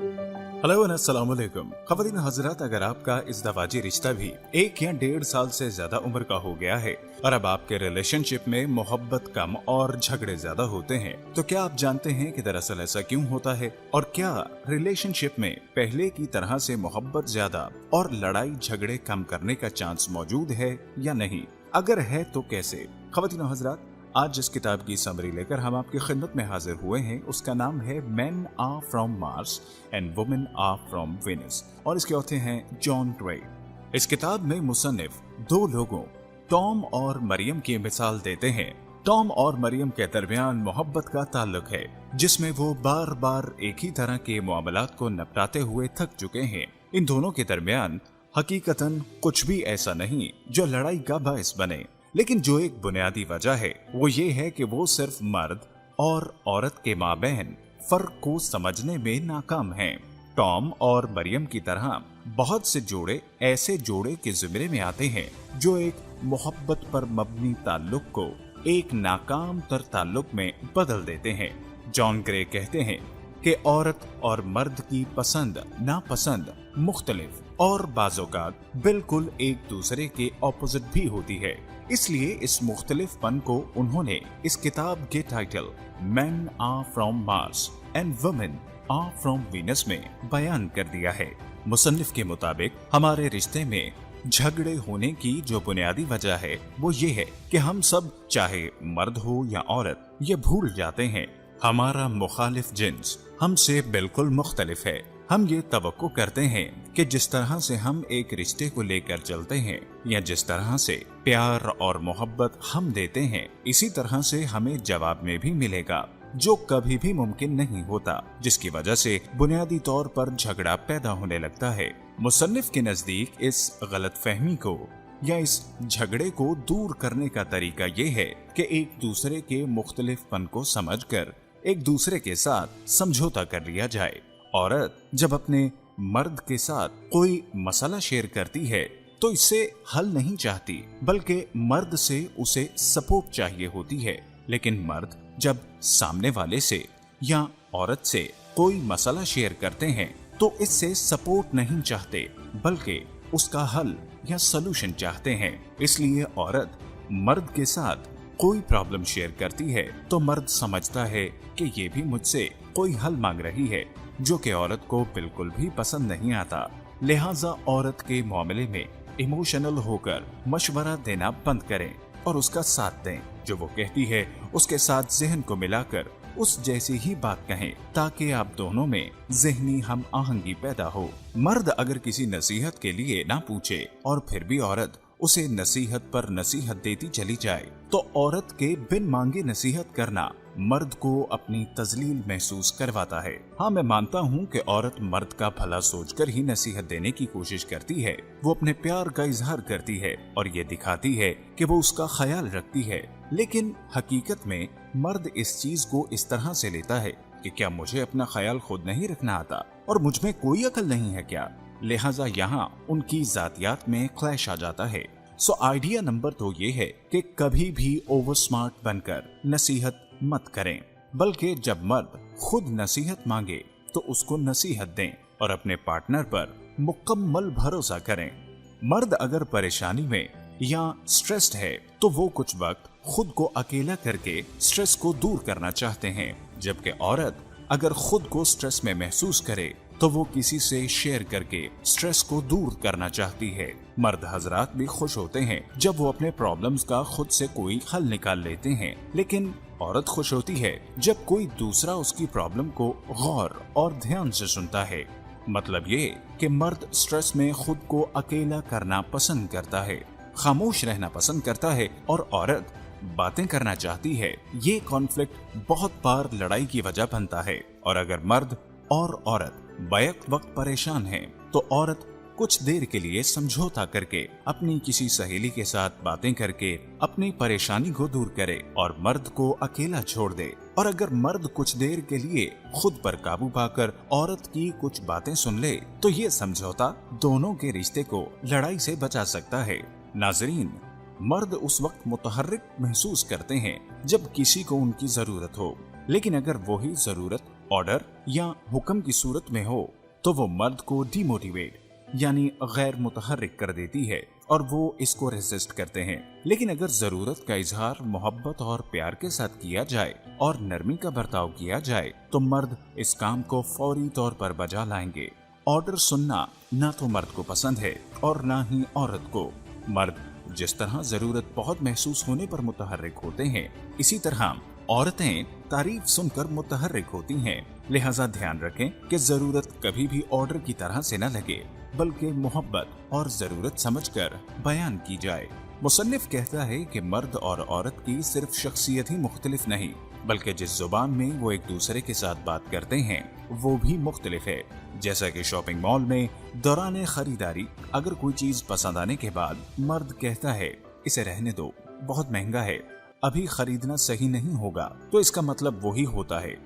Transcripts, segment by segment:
Hello अस्सलाम वालेकुम ख़वातीन हज़रात, अगर आपका इज़दवाजी रिश्ता भी 1 या 1.5 साल से ज्यादा उम्र का हो गया है और अब आपके रिलेशनशिप में मोहब्बत कम और झगड़े ज्यादा होते हैं, तो क्या आप जानते हैं कि दरअसल ऐसा क्यों होता है? और क्या रिलेशनशिप में पहले की तरह से मोहब्बत ज्यादा और लड़ाई झगड़े कम करने का चांस मौजूद है या नहीं? अगर है तो कैसे? ख़वातीन हज़रात, आज जिस किताब की समरी लेकर हम आपकी खिदमत में हाजिर हुए हैं उसका नाम है Men Are From Mars and Women Are From Venus और इसके ऑथर हैं जॉन ग्रे। इस किताब में मुसन्निफ 2 लोगों टॉम और मरियम की मिसाल देते हैं। टॉम और मरियम के दरमियान मोहब्बत का ताल्लुक है जिसमें वो बार बार एक ही तरह के मामलात को निपटाते हुए थक चुके हैं। इन दोनों के दरमियान हकीकतन कुछ भी ऐसा नहीं जो लड़ाई का बायस बने, लेकिन जो एक बुनियादी वजह है वो ये है कि वो सिर्फ मर्द और औरत के माबैन फर्क को समझने में नाकाम हैं। टॉम और मरियम की तरह बहुत से जोड़े ऐसे जोड़े के ज़िम्मे में आते हैं जो एक मोहब्बत पर मबनी ताल्लुक को एक नाकाम तर ताल्लुक में बदल देते हैं। जॉन ग्रे कहते हैं कि औरत और मर्द की पसंद नापसंद मुख्तलिफ और बाज़ोकात बिल्कुल एक दूसरे के ऑपोजिट भी होती है। इसलिए इस मुख्तलिफपन को उन्होंने इस किताब के title Men Are From Mars and Women Are From Venus में बयान कर दिया है। मुसन्निफ के मुताबिक हमारे रिश्ते में झगड़े होने की जो बुनियादी वजह है वो ये है कि हम सब, चाहे मर्द हो या औरत, ये भूल जाते हैं हमारा मुखालिफ जिन्स हमसे बिल्कुल मुख्तलिफ है। हम ये तवक्को करते हैं कि जिस तरह से हम एक रिश्ते को लेकर चलते हैं या जिस तरह से प्यार और मोहब्बत हम देते हैं, इसी तरह से हमें जवाब में भी मिलेगा, जो कभी भी मुमकिन नहीं होता, जिसकी वजह से बुनियादी तौर पर झगड़ा पैदा होने लगता है। मुसन्निफ के नजदीक इस गलतफहमी को या इस झगड़े को दूर करने का तरीका ये है कि एक दूसरे के मुख्तलिफपन को समझकर एक दूसरे के साथ समझौता कर लिया जाए। औरत जब अपने मर्द के साथ कोई मसला शेयर करती है तो इससे हल नहीं चाहती, बल्कि मर्द से उसे सपोर्ट चाहिए होती है। लेकिन मर्द जब सामने वाले से या औरत से कोई मसला शेयर करते हैं तो इससे सपोर्ट नहीं चाहते, बल्कि उसका हल या सलूशन चाहते हैं। इसलिए औरत मर्द के साथ कोई प्रॉब्लम शेयर करती है तो मर्द समझता है कि ये भी मुझसे कोई हल मांग रही है, जो कि औरत को बिल्कुल भी पसंद नहीं आता। लिहाजा औरत के मामले में इमोशनल होकर मशवरा देना बंद करें और उसका साथ दें। जो वो कहती है उसके साथ ज़हन को मिलाकर उस जैसी ही बात कहें, ताकि आप दोनों में ज़हनी हम आहंगी पैदा हो। मर्द अगर किसी नसीहत के लिए ना पूछे और फिर भी औरत उसे नसीहत पर नसीहत देती चली जाए, तो औरत के बिन मांगे नसीहत करना मर्द को अपनी तजलील महसूस करवाता है। हाँ, मैं मानता हूँ कि औरत मर्द का भला सोचकर ही नसीहत देने की कोशिश करती है। वो अपने प्यार का इजहार करती है और ये दिखाती है कि वो उसका ख्याल रखती है। लेकिन हकीकत में मर्द इस चीज को इस तरह से लेता है कि क्या मुझे अपना ख्याल खुद नहीं रखना आता और मुझ में कोई अकल नहीं है क्या? लिहाजा यहाँ उनकी जातियात में क्लैश आ जाता है। सो आइडिया नंबर 2 ये है कि कभी भी ओवर स्मार्ट बनकर नसीहत मत करें, बल्कि जब मर्द खुद नसीहत मांगे तो उसको नसीहत दें और अपने पार्टनर पर मुकम्मल भरोसा करें। मर्द अगर परेशानी में या स्ट्रेस्ड है तो वो कुछ वक्त खुद को अकेला करके स्ट्रेस को दूर करना चाहते हैं, जबकि औरत अगर खुद को स्ट्रेस में महसूस करे तो वो किसी से शेयर करके स्ट्रेस को दूर करना चाहती है। मर्द हजरात भी खुश होते हैं जब वो अपने प्रॉब्लम्स का खुद से कोई हल निकाल लेते हैं, लेकिन औरत खुश होती है जब कोई दूसरा उसकी प्रॉब्लम को गौर और ध्यान से सुनता है। मतलब ये कि मर्द स्ट्रेस में खुद को अकेला करना पसंद करता है, खामोश रहना पसंद करता है और औरत बातें करना चाहती है। ये कॉन्फ्लिक्ट बहुत बार लड़ाई की वजह बनता है और अगर मर्द और औरत बैक वक्त परेशान हैं तो औरत कुछ देर के लिए समझौता करके अपनी किसी सहेली के साथ बातें करके अपनी परेशानी को दूर करे और मर्द को अकेला छोड़ दे। और अगर मर्द कुछ देर के लिए खुद पर काबू पाकर औरत की कुछ बातें सुन ले तो ये समझौता दोनों के रिश्ते को लड़ाई से बचा सकता है। नाजरीन, मर्द उस वक्त मुतहर्रिक महसूस करते हैं जब किसी को उनकी जरूरत हो, लेकिन अगर वही जरूरत ऑर्डर या हुक्म की सूरत में हो तो वो मर्द को डिमोटिवेट यानी गैर मुतहर्रिक कर देती है और वो इसको रेजिस्ट करते हैं। लेकिन अगर जरूरत का इजहार मोहब्बत और प्यार के साथ किया जाए और नरमी का बर्ताव किया जाए तो मर्द इस काम को फौरी तौर पर बजा लाएंगे। ऑर्डर सुनना ना तो मर्द को पसंद है और ना ही औरत को। मर्द जिस तरह जरूरत बहुत महसूस होने पर मुतहर्रिक होते हैं, इसी तरह औरतें तारीफ सुनकर मुतहर्रिक होती हैं। लिहाजा ध्यान रखें कि जरूरत कभी भी ऑर्डर की तरह से न लगे, बल्कि मोहब्बत और जरूरत समझकर बयान की जाए। मुसन्निफ कहता है कि मर्द और औरत की सिर्फ शख्सियत ही मुख्तलिफ नहीं, बल्कि जिस जुबान में वो एक दूसरे के साथ बात करते हैं वो भी मुख्तलिफ है। जैसा कि शॉपिंग मॉल में दौरान खरीदारी अगर कोई चीज पसंद आने के बाद मर्द कहता है इसे रहने दो, बहुत महंगा है, अभी खरीदना सही नहीं होगा, तो इसका मतलब वही होता है।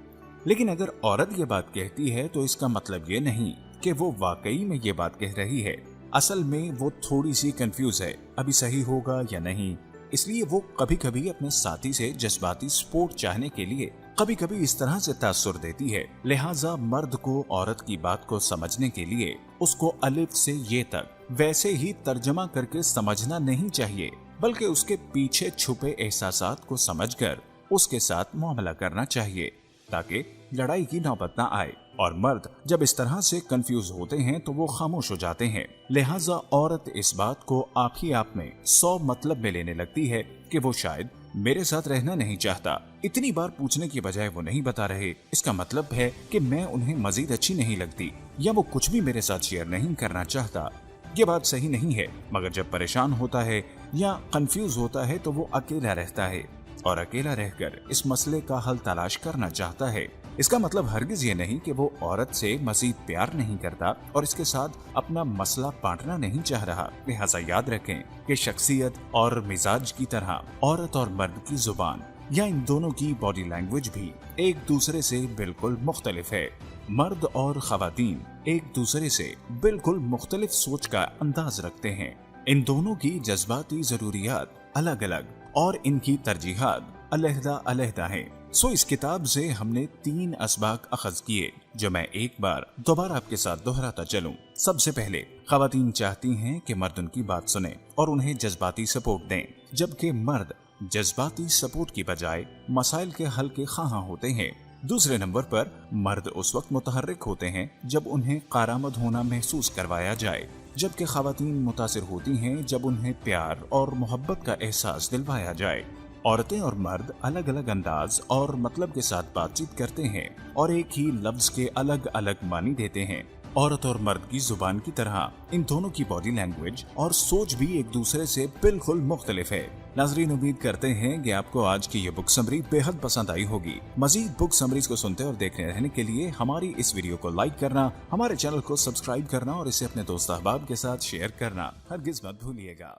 लेकिन अगर औरत ये बात कहती है तो इसका मतलब ये नहीं कि वो वाकई में ये बात कह रही है। असल में वो थोड़ी सी कंफ्यूज है, अभी सही होगा या नहीं। इसलिए वो कभी कभी अपने साथी से जज्बाती सपोर्ट चाहने के लिए कभी कभी इस तरह से तासुर देती है। लिहाजा मर्द को औरत की बात को समझने के लिए उसको अलिफ से ये तक वैसे ही तर्जमा करके समझना नहीं चाहिए, बल्कि उसके पीछे छुपे एहसासात को समझकर उसके साथ मामला करना चाहिए ताकि लड़ाई की नौबत ना आए। और मर्द जब इस तरह से कंफ्यूज होते हैं तो वो खामोश हो जाते हैं। लिहाजा औरत इस बात को आप ही आप में 100 मतलब में लेने लगती है कि वो शायद मेरे साथ रहना नहीं चाहता। इतनी बार पूछने की बजाय वो नहीं बता रहे, इसका मतलब है कि मैं उन्हें मजीद अच्छी नहीं लगती या वो कुछ भी मेरे साथ शेयर नहीं करना चाहता। ये बात सही नहीं है, मगर जब परेशान होता है या कंफ्यूज होता है तो वो अकेला रहता है और अकेला रहकर इस मसले का हल तलाश करना चाहता है। इसका मतलब हरगिज ये नहीं कि वो औरत से मजीद प्यार नहीं करता और इसके साथ अपना मसला बांटना नहीं चाह रहा। लिहाजा याद रखें कि शख्सियत और मिजाज की तरह औरत और मर्द की जुबान या इन दोनों की बॉडी लैंग्वेज भी एक दूसरे से बिल्कुल मुख्तलिफ है। मर्द और खवातीन एक दूसरे से बिल्कुल मुख्तलिफ सोच का अंदाज रखते हैं। इन दोनों की जज्बाती जरूरियात अलग अलग और इनकी तरजीहात अलहदा हैं। सो इस किताब से हमने 3 असबाक अखज किए जो मैं एक बार दोबारा आपके साथ दोहराता चलूं। सबसे पहले, खवातीन चाहती हैं कि मर्द उनकी बात सुने और उन्हें जज्बाती सपोर्ट दें, जबकि मर्द जज्बाती सपोर्ट की बजाय मसाइल के हल के ख्वाह होते हैं। दूसरे नंबर पर मर्द उस वक्त मुतहर्रिक होते हैं जब उन्हें कारामद होना महसूस करवाया जाए, जबकि खवातीन मुतासिर होती हैं जब उन्हें प्यार और मोहब्बत का एहसास दिलवाया जाए। औरतें और मर्द अलग अलग अंदाज और मतलब के साथ बातचीत करते हैं और एक ही लफ्ज के अलग अलग मानी देते हैं। औरत और मर्द की जुबान की तरह इन दोनों की बॉडी लैंग्वेज और सोच भी एक दूसरे से बिल्कुल मुख्तलिफ है। नाज़रीन, उम्मीद करते हैं कि आपको आज की ये बुक समरी बेहद पसंद आई होगी। मजीद बुक समरीज को सुनते और देखने रहने के लिए हमारी इस वीडियो को लाइक करना, हमारे चैनल को सब्सक्राइब करना और इसे अपने दोस्त अहबाब के साथ शेयर करना हरगिज मत भूलिएगा।